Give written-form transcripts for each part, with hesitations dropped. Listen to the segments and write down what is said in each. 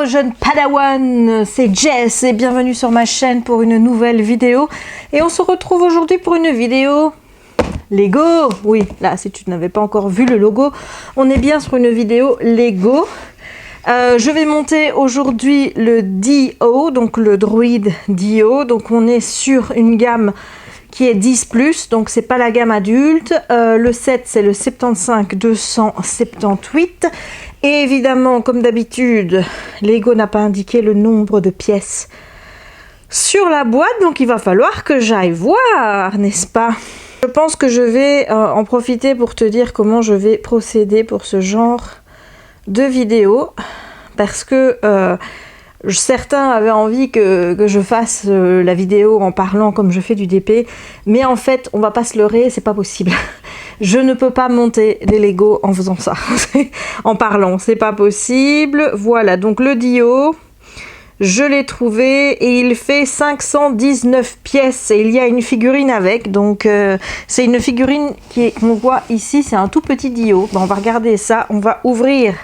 Hello jeune padawan, c'est Jess et bienvenue sur ma chaîne pour une nouvelle vidéo. Et on se retrouve aujourd'hui pour une vidéo Lego. Oui, là si tu n'avais pas encore vu le logo, on est bien sur une vidéo Lego. Je vais monter aujourd'hui le Dio, donc le Droid Dio. Donc on est sur une gamme qui est 10+, donc c'est pas la gamme adulte. Le 7 c'est le 75278. Et évidemment, comme d'habitude, Lego n'a pas indiqué le nombre de pièces sur la boîte, donc il va falloir que j'aille voir, n'est-ce pas? Je pense que je vais en profiter pour te dire comment je vais procéder pour ce genre de vidéo, parce que certains avaient envie que je fasse la vidéo en parlant comme je fais du DP, mais en fait, on va pas se leurrer, c'est pas possible. Je ne peux pas monter les Lego en faisant ça, en parlant, c'est pas possible. Voilà, donc le Dio, je l'ai trouvé et il fait 519 pièces et il y a une figurine avec. Donc c'est une figurine qu'on voit ici, c'est un tout petit Dio. Bon, on va regarder ça, on va ouvrir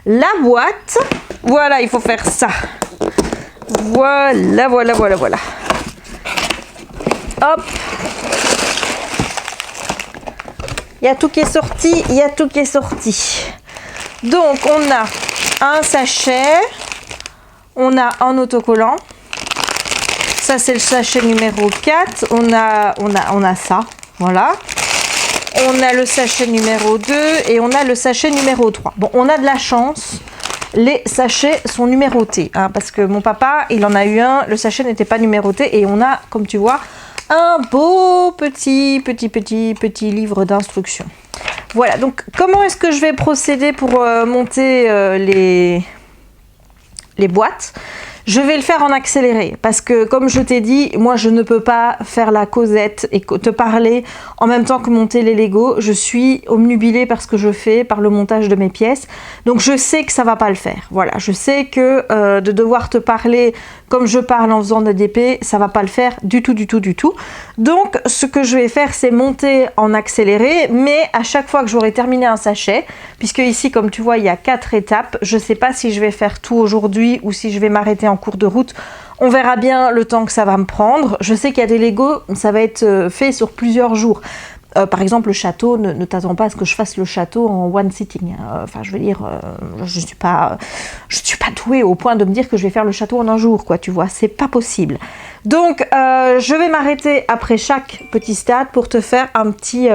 la boîte. Voilà, il faut faire ça. Voilà. Hop. Il y a tout qui est sorti, Donc on a un sachet, on a un autocollant. Ça c'est le sachet numéro 4, on a ça, voilà. On a le sachet numéro 2 et on a le sachet numéro 3. Bon, on a de la chance. Les sachets sont numérotés, hein, parce que mon papa, il en a eu un, le sachet n'était pas numéroté et on a, comme tu vois, un beau petit livre d'instructions. Voilà, donc comment est-ce que je vais procéder pour monter les boîtes? Je vais le faire en accéléré parce que comme je t'ai dit, moi je ne peux pas faire la causette et te parler en même temps que monter les Lego. Je suis obnubilée par ce que je fais, par le montage de mes pièces. Donc je sais que ça va pas le faire. Voilà, je sais que de devoir te parler comme je parle en faisant de DP, ça va pas le faire du tout. Donc ce que je vais faire, c'est monter en accéléré, mais à chaque fois que j'aurai terminé un sachet, puisque ici comme tu vois il y a 4 étapes, je sais pas si je vais faire tout aujourd'hui ou si je vais m'arrêter en cours de route. On verra bien le temps que ça va me prendre. Je sais qu'il y a des Lego, ça va être fait sur plusieurs jours. Par exemple, le château, ne t'attends pas à ce que je fasse le château en one sitting. Enfin, je veux dire, je suis pas douée au point de me dire que je vais faire le château en un jour, quoi, tu vois, c'est pas possible. Donc, je vais m'arrêter après chaque petit stade pour te faire un petit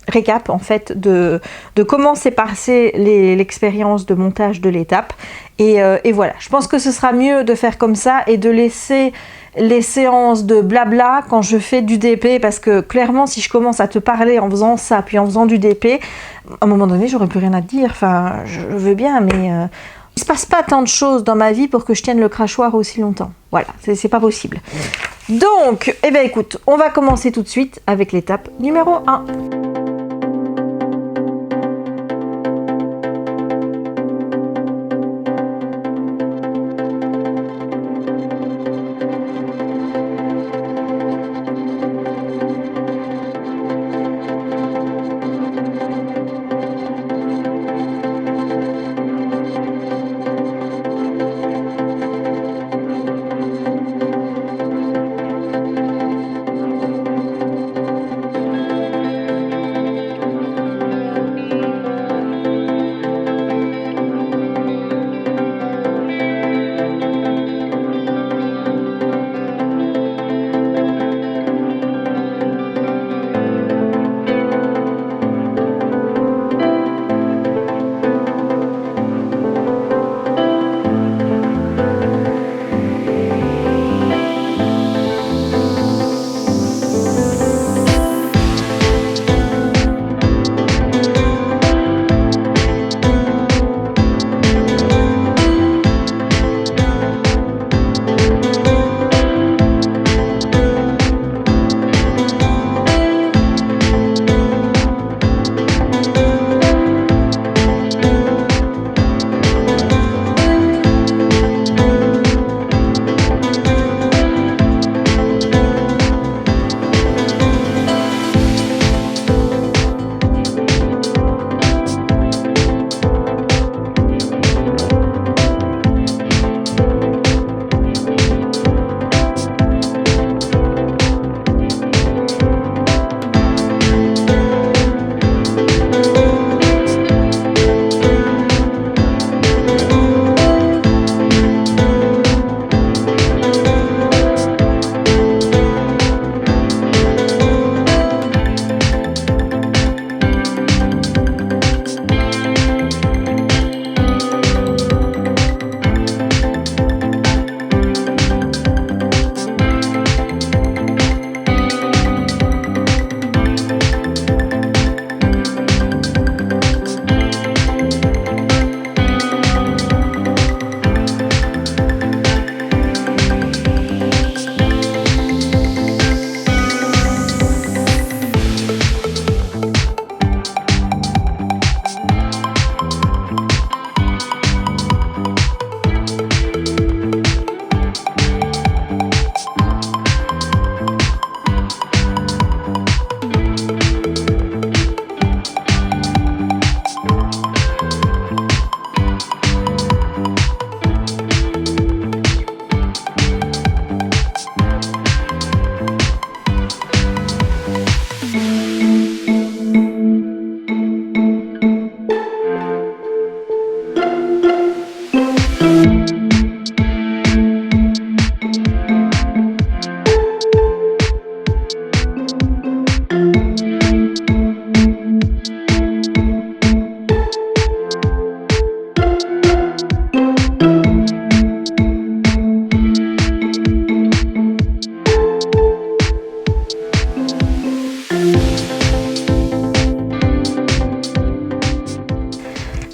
récap, en fait, de comment s'est passée l'expérience de montage de l'étape. Et voilà, je pense que ce sera mieux de faire comme ça et de laisser les séances de blabla quand je fais du DP, parce que clairement si je commence à te parler en faisant ça puis en faisant du DP, à un moment donné j'aurais plus rien à te dire. Enfin, je veux bien, mais il se passe pas tant de choses dans ma vie pour que je tienne le crachoir aussi longtemps. Voilà, c'est pas possible. Donc, eh bien écoute, on va commencer tout de suite avec l'étape numéro 1.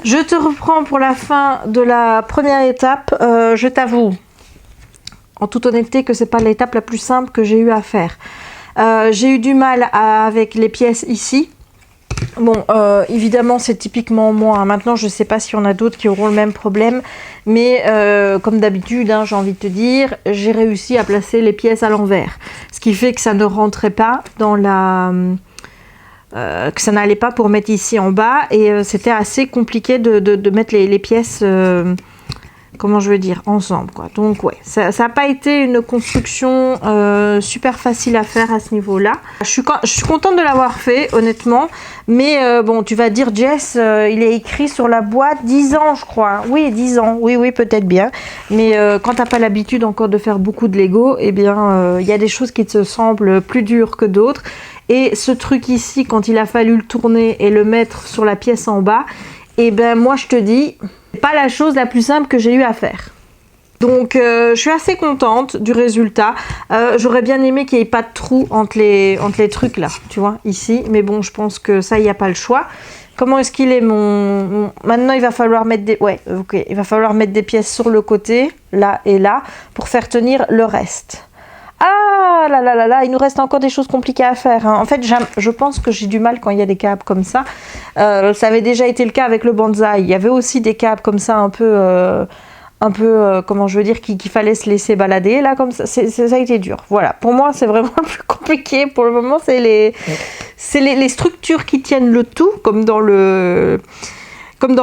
Je te reprends pour la fin de la première étape. Je t'avoue, en toute honnêteté, que c'est pas l'étape la plus simple que j'ai eu à faire. J'ai eu du mal avec les pièces ici. Bon, évidemment, c'est typiquement moi. Hein. Maintenant, je ne sais pas s'il y en a d'autres qui auront le même problème. Mais comme d'habitude, hein, j'ai envie de te dire, j'ai réussi à placer les pièces à l'envers. Ce qui fait que ça ne rentrait pas dans la... que ça n'allait pas pour mettre ici en bas. Et c'était assez compliqué de mettre les pièces... comment je veux dire, ensemble quoi. Donc ouais, ça n'a pas été une construction super facile à faire à ce niveau-là. Je suis contente de l'avoir fait, honnêtement. Mais bon, tu vas dire, Jess, il est écrit sur la boîte 10 ans, je crois. Oui, 10 ans. Oui, oui, peut-être bien. Mais quand tu n'as pas l'habitude encore de faire beaucoup de Lego, eh bien, il y a des choses qui te semblent plus dures que d'autres. Et ce truc ici, quand il a fallu le tourner et le mettre sur la pièce en bas, eh ben moi, je te dis... c'est pas la chose la plus simple que j'ai eu à faire. Donc je suis assez contente du résultat. J'aurais bien aimé qu'il n'y ait pas de trou entre les trucs là, tu vois, ici. Mais bon, je pense que ça, il n'y a pas le choix. Comment est-ce qu'il est mon... Maintenant, il va falloir mettre des... ouais, ok. Il va falloir mettre des pièces sur le côté, là et là, pour faire tenir le reste. Ah là là là là, il nous reste encore des choses compliquées à faire. Hein. En fait, je pense que j'ai du mal quand il y a des câbles comme ça. Ça avait déjà été le cas avec le bonsaï. Il y avait aussi des câbles comme ça un peu comment je veux dire, qu'il fallait se laisser balader. Là, comme ça, ça a été dur. Voilà, pour moi, c'est vraiment le plus compliqué. Pour le moment, c'est les structures qui tiennent le tout, comme dans le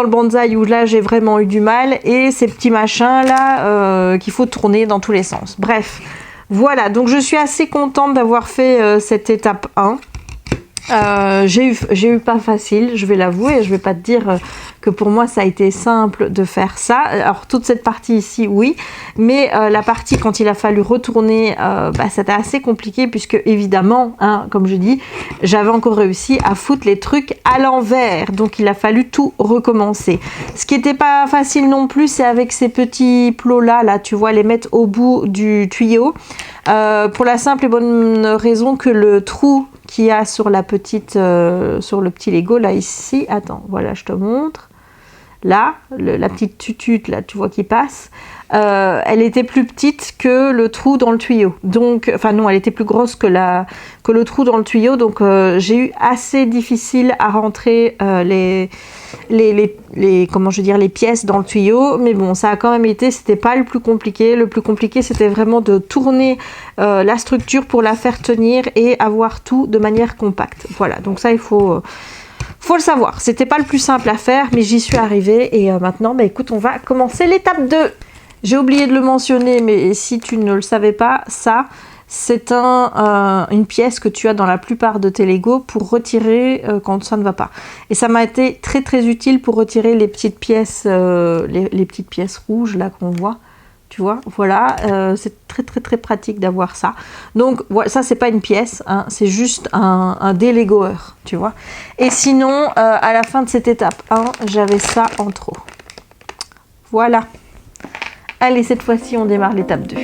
bonsaï où là j'ai vraiment eu du mal, et ces petits machins là qu'il faut tourner dans tous les sens. Bref. Voilà, donc je suis assez contente d'avoir fait cette étape 1. J'ai eu pas facile, je vais l'avouer, je vais pas te dire que pour moi ça a été simple de faire ça. Alors toute cette partie ici, oui, mais la partie quand il a fallu retourner, c'était assez compliqué puisque évidemment, hein, comme je dis, j'avais encore réussi à foutre les trucs à l'envers, donc il a fallu tout recommencer. Ce qui n'était pas facile non plus, c'est avec ces petits plots là, tu vois, les mettre au bout du tuyau, pour la simple et bonne raison que le trou qu'il y a sur la petite, sur le petit Lego là ici, attends, voilà, je te montre, là, la petite tutute là, tu vois qui passe, elle était plus petite que le trou dans le tuyau, donc, enfin non, elle était plus grosse que le trou dans le tuyau, donc j'ai eu assez difficile à rentrer comment je veux dire, les pièces dans le tuyau, mais bon, ça a quand même été, c'était pas le plus compliqué c'était vraiment de tourner la structure pour la faire tenir et avoir tout de manière compacte. Voilà, donc ça il faut le savoir, c'était pas le plus simple à faire, mais j'y suis arrivée et maintenant, écoute, on va commencer l'étape 2. J'ai oublié de le mentionner, mais si tu ne le savais pas, ça, c'est une pièce que tu as dans la plupart de tes Lego pour retirer quand ça ne va pas. Et ça m'a été très très utile pour retirer les petites pièces, les petites pièces rouges là qu'on voit. Tu vois, voilà, c'est très très très pratique d'avoir ça. Donc voilà, ça c'est pas une pièce, hein, c'est juste un délégoeur, tu vois. Et sinon, à la fin de cette étape 1, j'avais ça en trop. Voilà. Allez, cette fois-ci, on démarre l'étape 2.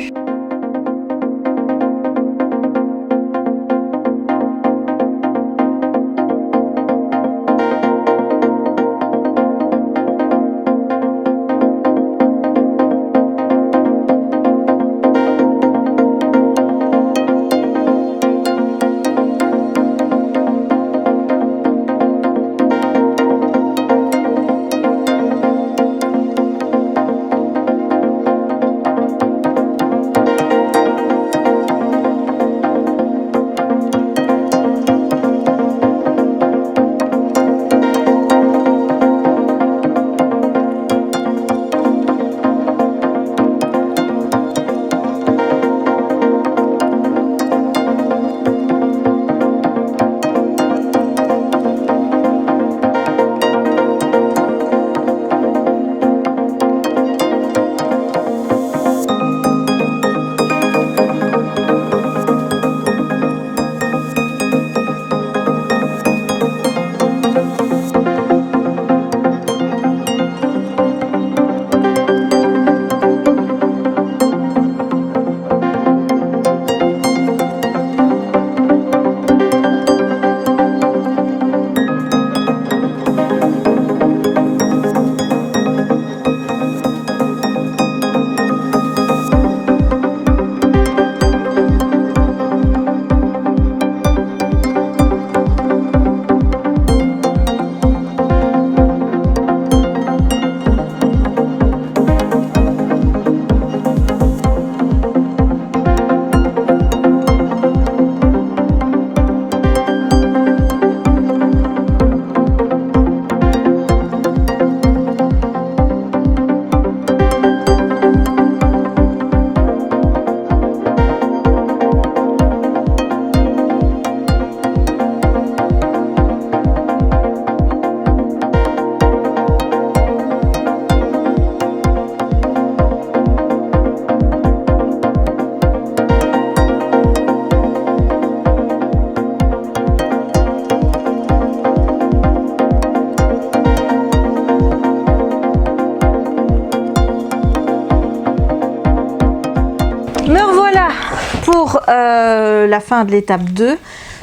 la fin de l'étape 2.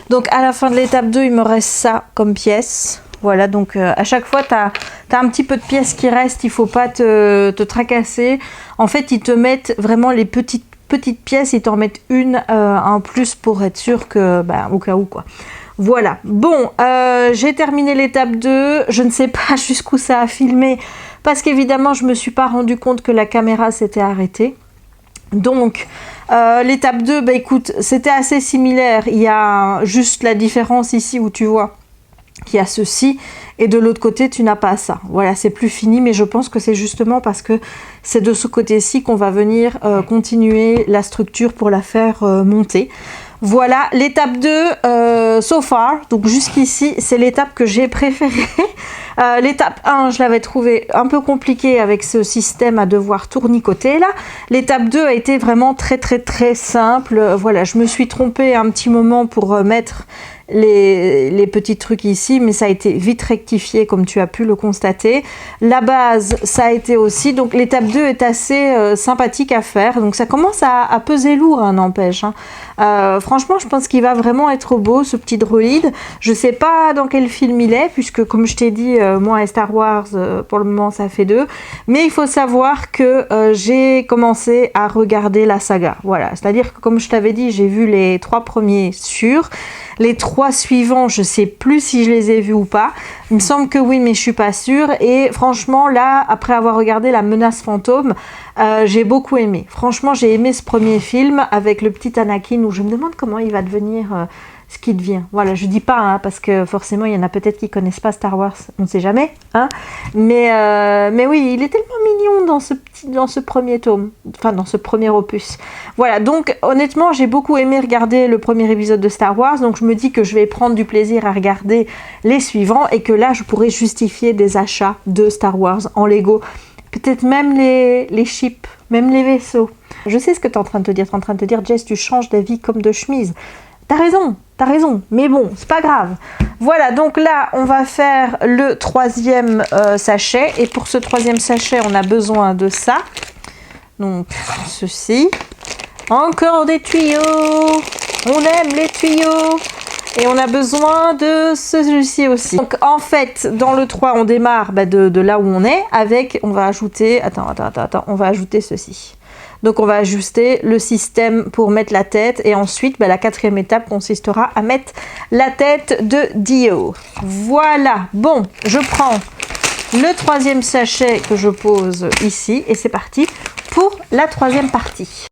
Donc à la fin de l'étape 2, il me reste ça comme pièce. Voilà, donc à chaque fois, tu as un petit peu de pièces qui restent, il ne faut pas te tracasser. En fait, ils te mettent vraiment les petites pièces, ils t'en mettent une en plus pour être sûr que, au cas où quoi. Voilà, bon, j'ai terminé l'étape 2, je ne sais pas jusqu'où ça a filmé, parce qu'évidemment, je ne me suis pas rendu compte que la caméra s'était arrêtée. Donc, l'étape 2, écoute, c'était assez similaire, il y a juste la différence ici où tu vois qu'il y a ceci, et de l'autre côté tu n'as pas ça. Voilà, c'est plus fini, mais je pense que c'est justement parce que c'est de ce côté-ci qu'on va venir continuer la structure pour la faire monter. Voilà, l'étape 2, so far, donc jusqu'ici, c'est l'étape que j'ai préférée. L'étape 1, je l'avais trouvé un peu compliquée avec ce système à devoir tournicoter là. L'étape 2 a été vraiment très simple. Voilà, je me suis trompée un petit moment pour mettre les petits trucs ici, mais ça a été vite rectifié comme tu as pu le constater. La base, ça a été aussi, donc l'étape 2 est assez sympathique à faire, donc ça commence à peser lourd, hein, n'empêche. Hein. Franchement, je pense qu'il va vraiment être beau, ce petit droïde. Je sais pas dans quel film il est, puisque comme je t'ai dit, moi et Star Wars, pour le moment ça fait 2, mais il faut savoir que j'ai commencé à regarder la saga. Voilà, c'est-à-dire que comme je t'avais dit, j'ai vu les 3 premiers sûrs. Les 3 suivants, je sais plus si je les ai vus ou pas. Il me semble que oui, mais je suis pas sûre. Et franchement, là, après avoir regardé La Menace Fantôme, j'ai beaucoup aimé. Franchement, j'ai aimé ce premier film avec le petit Anakin où je me demande comment il va devenir ce qu'il devient. Voilà, je dis pas, hein, parce que forcément, il y en a peut-être qui connaissent pas Star Wars, on ne sait jamais. Hein. Mais oui, il est tellement mignon dans ce premier tome, enfin dans ce premier opus. Voilà, donc honnêtement, j'ai beaucoup aimé regarder le premier épisode de Star Wars, donc je me dis que je vais prendre du plaisir à regarder les suivants et que là, je pourrais justifier des achats de Star Wars en Lego. Peut-être même les ships, même les vaisseaux. Je sais ce que tu es en train de te dire. Tu es en train de te dire, Jess, tu changes d'avis comme de chemise. T'as raison, mais bon, c'est pas grave. Voilà, donc là, on va faire le 3e sachet. Et pour ce 3e sachet, on a besoin de ça. Donc, ceci. Encore des tuyaux. On aime les tuyaux. Et on a besoin de celui-ci aussi. Donc, en fait, dans le 3, on démarre de là où on est. On va ajouter... Attends. On va ajouter ceci. Donc on va ajuster le système pour mettre la tête et ensuite la 4e étape consistera à mettre la tête de Dio. Voilà, bon, je prends le 3e sachet que je pose ici et c'est parti pour la 3e partie.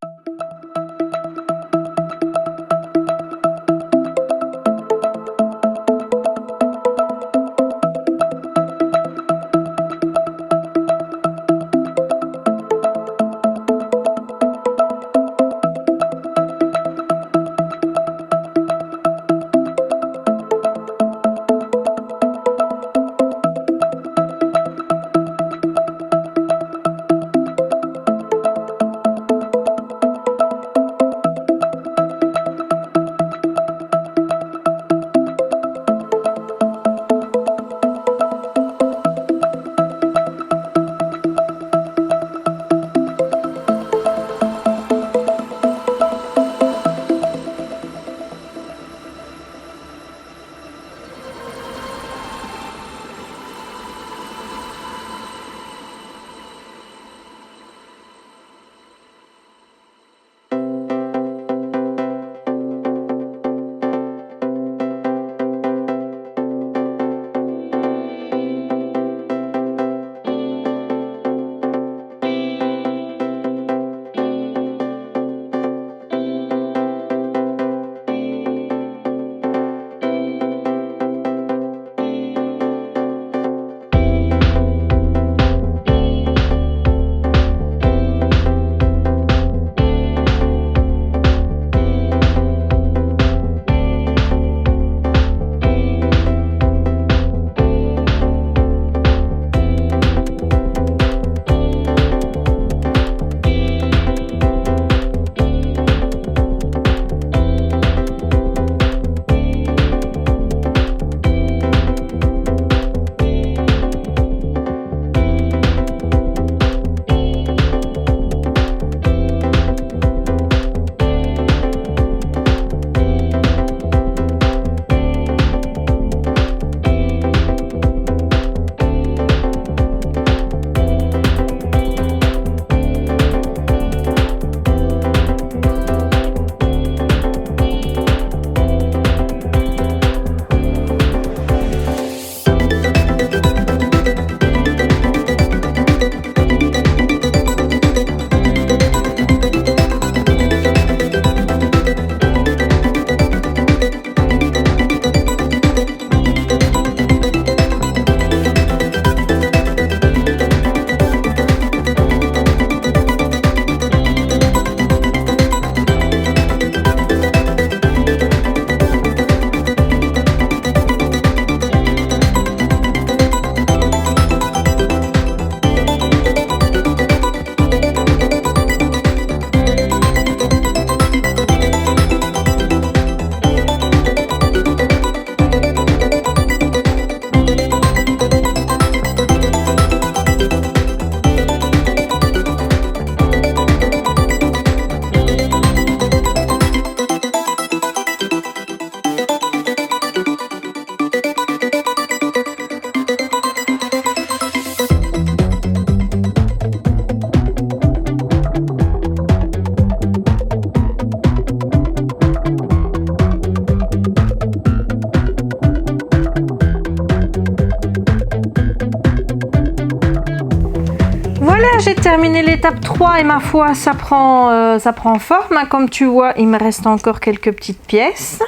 Voilà, j'ai terminé l'étape 3 et ma foi, ça prend forme. Hein. Comme tu vois, il me reste encore quelques petites pièces.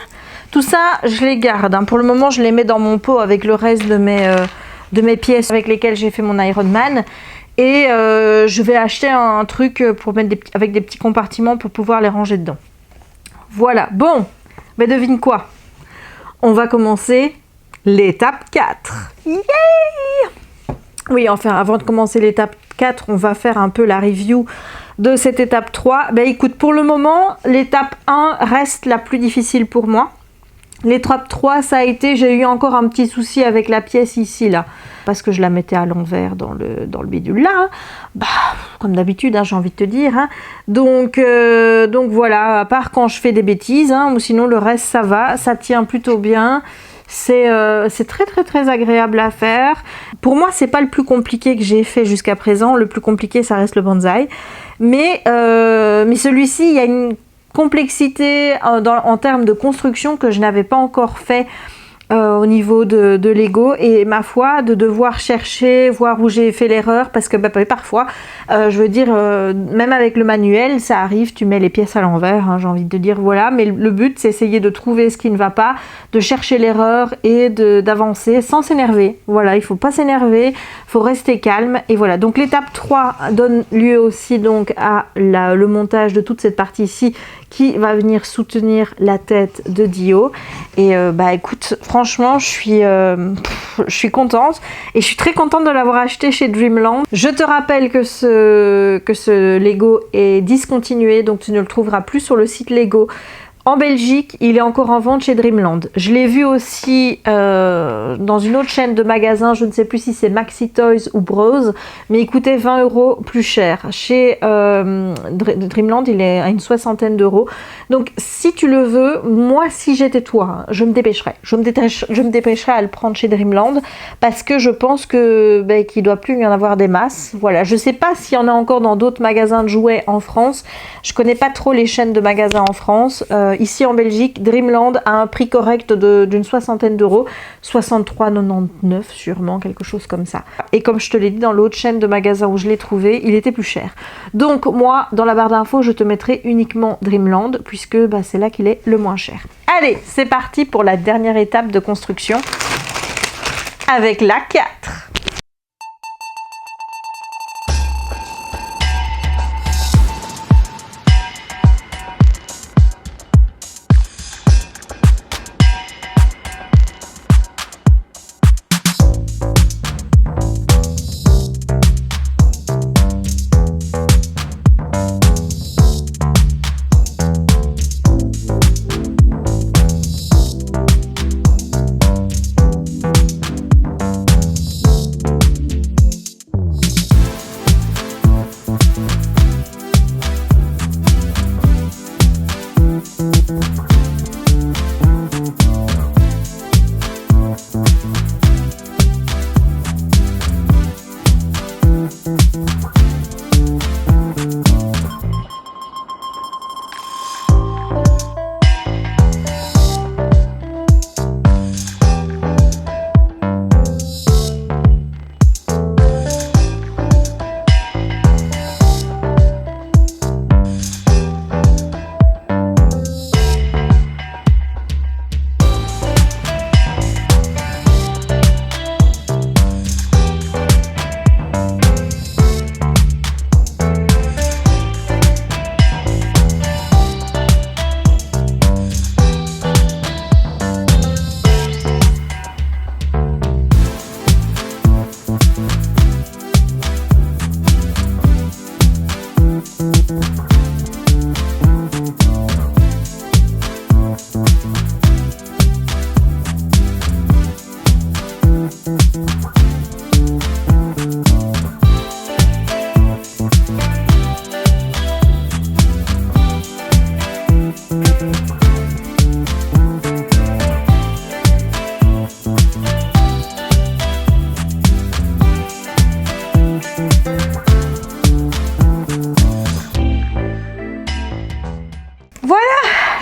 Tout ça, je les garde. Hein. Pour le moment, je les mets dans mon pot avec le reste de mes pièces avec lesquelles j'ai fait mon Ironman. Et je vais acheter un truc pour mettre avec des petits compartiments pour pouvoir les ranger dedans. Voilà. Bon, mais devine quoi? On va commencer l'étape 4. Yay! Oui, enfin, avant de commencer l'étape 4, on va faire un peu la review de cette étape 3. Ben écoute, pour le moment, l'étape 1 reste la plus difficile pour moi. L'étape 3, ça a été, j'ai eu encore un petit souci avec la pièce ici, là. Parce que je la mettais à l'envers dans le bidule là. Hein. Bah, comme d'habitude, hein, j'ai envie de te dire. Hein. Donc voilà, à part quand je fais des bêtises, hein, ou sinon le reste, ça va. Ça tient plutôt bien. C'est très très très agréable à faire. Pour moi, c'est pas le plus compliqué que j'ai fait jusqu'à présent. Le plus compliqué, ça reste le bonsaï. Mais celui-ci, il y a une complexité en termes de construction que je n'avais pas encore fait au niveau de Lego, et ma foi, de devoir chercher, voir où j'ai fait l'erreur, parce que parfois, je veux dire, même avec le manuel, ça arrive, tu mets les pièces à l'envers, hein, j'ai envie de te dire, voilà, mais le but, c'est essayer de trouver ce qui ne va pas, de chercher l'erreur et d'avancer sans s'énerver. Voilà, il faut pas s'énerver, il faut rester calme, et voilà. Donc l'étape 3 donne lieu aussi donc à le montage de toute cette partie-ci qui va venir soutenir la tête de Dio. Et écoute, franchement, je suis contente, et je suis très contente de l'avoir acheté chez Dreamland. Je te rappelle que ce Lego est discontinué, donc tu ne le trouveras plus sur le site Lego. En Belgique, il est encore en vente chez Dreamland. Je l'ai vu aussi dans une autre chaîne de magasins, je ne sais plus si c'est Maxi Toys ou Bros, mais il coûtait 20 € plus cher. Chez Dreamland, il est à une 60aine d'euros. Donc si tu le veux, moi si j'étais toi, je me dépêcherais. Je me dépêcherais à le prendre chez Dreamland, parce que je pense que qu'il ne doit plus y en avoir des masses. Voilà, je ne sais pas s'il y en a encore dans d'autres magasins de jouets en France. Je ne connais pas trop les chaînes de magasins en France. Ici en Belgique, Dreamland a un prix correct d'une 60aine d'euros, 63,99 sûrement, quelque chose comme ça. Et comme je te l'ai dit, dans l'autre chaîne de magasins où je l'ai trouvé, il était plus cher. Donc moi, dans la barre d'infos, je te mettrai uniquement Dreamland, puisque c'est là qu'il est le moins cher. Allez, c'est parti pour la dernière étape de construction avec la 4.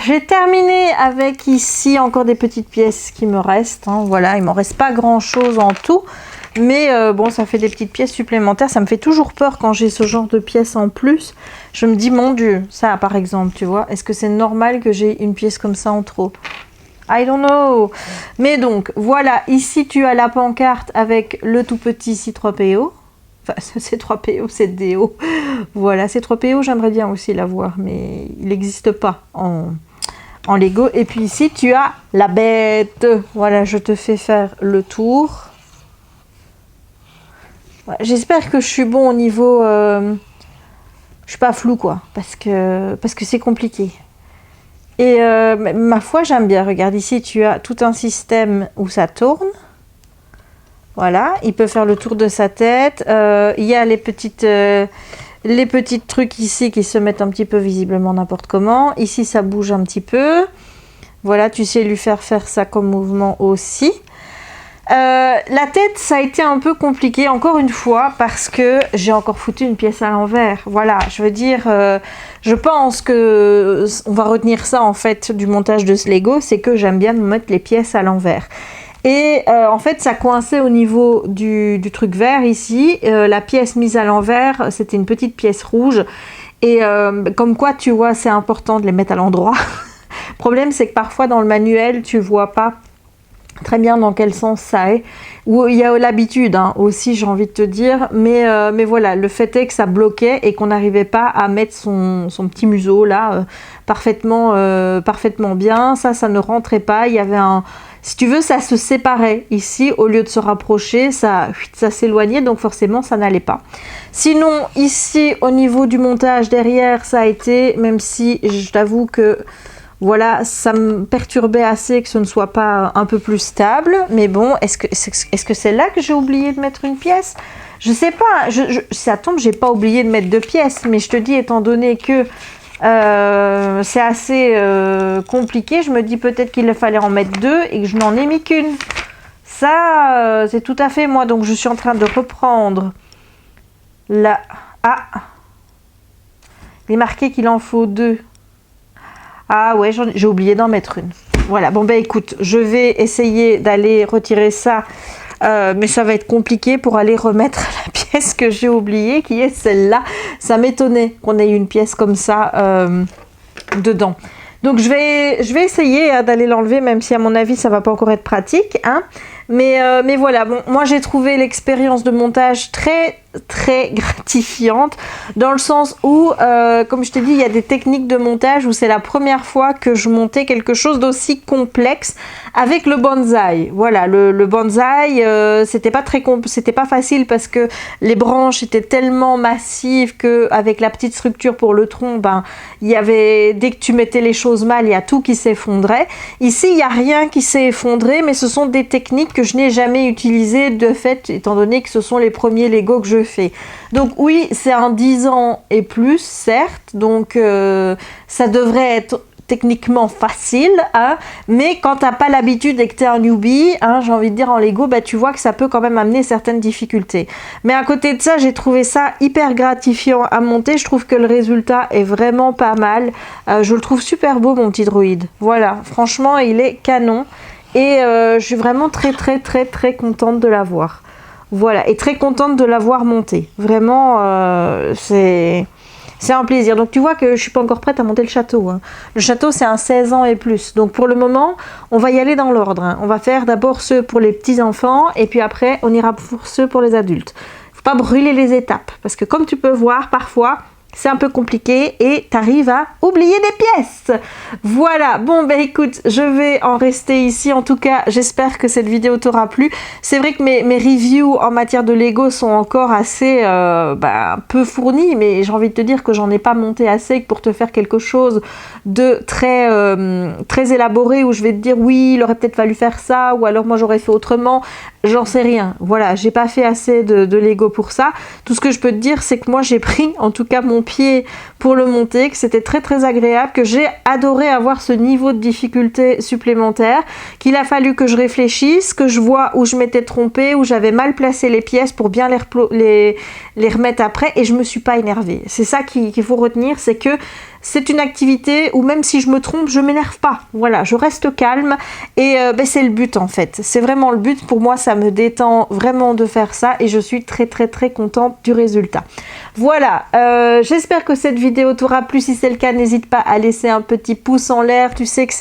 J'ai terminé avec ici encore des petites pièces qui me restent. Hein. Voilà, il m'en reste pas grand chose en tout. Mais bon, ça fait des petites pièces supplémentaires. Ça me fait toujours peur quand j'ai ce genre de pièces en plus. Je me dis, mon Dieu, ça par exemple, tu vois, est-ce que c'est normal que j'ai une pièce comme ça en trop? I don't know. Mais donc, voilà, ici tu as la pancarte avec le tout petit C3PO. Enfin, C3PO, c'est DO. Voilà, C3PO, j'aimerais bien aussi l'avoir, mais il n'existe pas en Lego. Et puis ici, tu as la bête. Voilà, je te fais faire le tour. Ouais, j'espère que je suis bon au niveau... je suis pas floue, quoi, parce que c'est compliqué. Et ma foi, j'aime bien. Regarde, ici, tu as tout un système où ça tourne. Voilà, il peut faire le tour de sa tête. Il y a les petites trucs ici qui se mettent un petit peu visiblement n'importe comment. Ici, ça bouge un petit peu. Voilà, tu sais lui faire ça comme mouvement aussi. La tête, ça a été un peu compliqué, encore une fois, parce que j'ai encore foutu une pièce à l'envers. Voilà, je veux dire, je pense que on va retenir ça, en fait, du montage de ce Lego, c'est que j'aime bien me mettre les pièces à l'envers. Et en fait, ça coinçait au niveau du truc vert, ici. La pièce mise à l'envers, c'était une petite pièce rouge. Et comme quoi, tu vois, c'est important de les mettre à l'endroit. Le problème, c'est que parfois, dans le manuel, tu vois pas très bien dans quel sens ça est, ou il y a l'habitude aussi, j'ai envie de te dire, mais voilà, le fait est que ça bloquait et qu'on n'arrivait pas à mettre son petit museau là parfaitement bien, ça ne rentrait pas, il y avait si tu veux, ça se séparait ici, au lieu de se rapprocher, ça s'éloignait, donc forcément ça n'allait pas. Sinon, ici, au niveau du montage derrière, ça a été, même si je t'avoue que voilà, ça me perturbait assez que ce ne soit pas un peu plus stable. Mais bon, est-ce que c'est là que j'ai oublié de mettre une pièce? Je sais pas. Ça tombe, j'ai pas oublié de mettre 2 pièces. Mais je te dis, étant donné que c'est assez compliqué, je me dis peut-être qu'il fallait en mettre 2 et que je n'en ai mis qu'une. Ça, c'est tout à fait moi. Donc je suis en train de reprendre la... Ah, il est marqué qu'il en faut 2. Ah ouais, j'ai oublié d'en mettre une. Voilà, bon ben écoute, je vais essayer d'aller retirer ça, mais ça va être compliqué pour aller remettre la pièce que j'ai oubliée, qui est celle-là. Ça m'étonnait qu'on ait une pièce comme ça dedans. Donc je vais essayer d'aller l'enlever, même si à mon avis ça va pas encore être pratique, hein. Mais voilà, bon, moi j'ai trouvé l'expérience de montage très gratifiante, dans le sens où, comme je t'ai dit, il y a des techniques de montage où c'est la première fois que je montais quelque chose d'aussi complexe avec le bonsaï. Voilà, le bonsaï, c'était pas facile parce que les branches étaient tellement massives que avec la petite structure pour le tronc, ben il y avait, dès que tu mettais les choses mal, il y a tout qui s'effondrait. Ici, il n'y a rien qui s'est effondré, mais ce sont des techniques que je n'ai jamais utilisées de fait, étant donné que ce sont les premiers Lego que je fais. Donc oui, c'est un 10 ans et plus, certes, donc ça devrait être techniquement facile, hein, mais quand t'as pas l'habitude et que t'es un newbie, hein, j'ai envie de dire en Lego, bah, tu vois que ça peut quand même amener certaines difficultés. Mais à côté de ça, j'ai trouvé ça hyper gratifiant à monter. Je trouve que le résultat est vraiment pas mal. Je le trouve super beau, mon petit droïde. Voilà, franchement, il est canon. Et je suis vraiment très contente de l'avoir. Voilà, et très contente de l'avoir monté. Vraiment, c'est un plaisir. Donc tu vois que je suis pas encore prête à monter le château, hein. Le château, c'est un 16 ans et plus. Donc pour le moment, on va y aller dans l'ordre, hein. On va faire d'abord ceux pour les petits-enfants et puis après, on ira pour ceux pour les adultes. Faut pas brûler les étapes parce que comme tu peux voir, parfois, c'est un peu compliqué et tu arrives à oublier des pièces. Voilà, bon ben écoute, je vais en rester ici. En tout cas, j'espère que cette vidéo t'aura plu. C'est vrai que mes reviews en matière de Lego sont encore assez peu fournies, mais j'ai envie de te dire que j'en ai pas monté assez pour te faire quelque chose de très élaboré où je vais te dire oui, il aurait peut-être fallu faire ça ou alors moi j'aurais fait autrement. J'en sais rien. Voilà, j'ai pas fait assez de Lego pour ça. Tout ce que je peux te dire, c'est que moi j'ai pris en tout cas mon pied pour le monter, que c'était très agréable, que j'ai adoré avoir ce niveau de difficulté supplémentaire, qu'il a fallu que je réfléchisse, que je vois où je m'étais trompée, où j'avais mal placé les pièces pour bien les remettre après, et je me suis pas énervée. C'est ça qu'il faut retenir, c'est que c'est une activité où même si je me trompe, je m'énerve pas. Voilà, je reste calme et c'est le but en fait. C'est vraiment le but. Pour moi, ça me détend vraiment de faire ça et je suis très contente du résultat. Voilà, j'espère que cette vidéo t'aura plu. Si c'est le cas, n'hésite pas à laisser un petit pouce en l'air. Tu sais que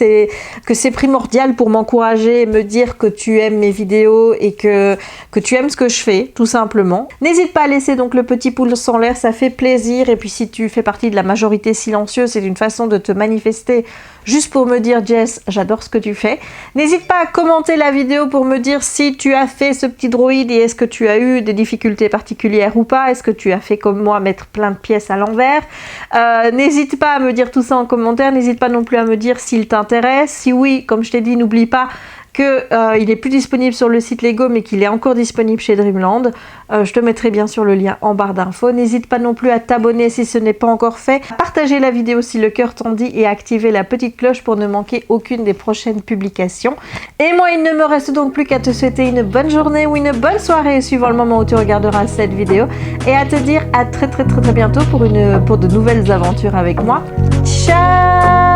c'est primordial pour m'encourager et me dire que tu aimes mes vidéos et que tu aimes ce que je fais, tout simplement. N'hésite pas à laisser donc le petit pouce en l'air, ça fait plaisir. Et puis si tu fais partie de la majorité silencieuse, c'est une façon de te manifester juste pour me dire Jess, j'adore ce que tu fais. N'hésite pas à commenter la vidéo pour me dire si tu as fait ce petit droïde et est-ce que tu as eu des difficultés particulières ou pas. Est-ce que tu as fait comme moi, mettre plein de pièces à l'envers. N'hésite pas à me dire tout ça en commentaire. N'hésite pas non plus à me dire s'il t'intéresse. Si oui, comme je t'ai dit, n'oublie pas qu'il est plus disponible sur le site Lego mais qu'il est encore disponible chez Dreamland. Je te mettrai bien sûr le lien en barre d'infos. N'hésite pas non plus à t'abonner si ce n'est pas encore fait, à partager la vidéo si le cœur t'en dit et à activer la petite cloche pour ne manquer aucune des prochaines publications. Et moi, il ne me reste donc plus qu'à te souhaiter une bonne journée ou une bonne soirée suivant le moment où tu regarderas cette vidéo et à te dire à très bientôt pour de nouvelles aventures avec moi. Ciao!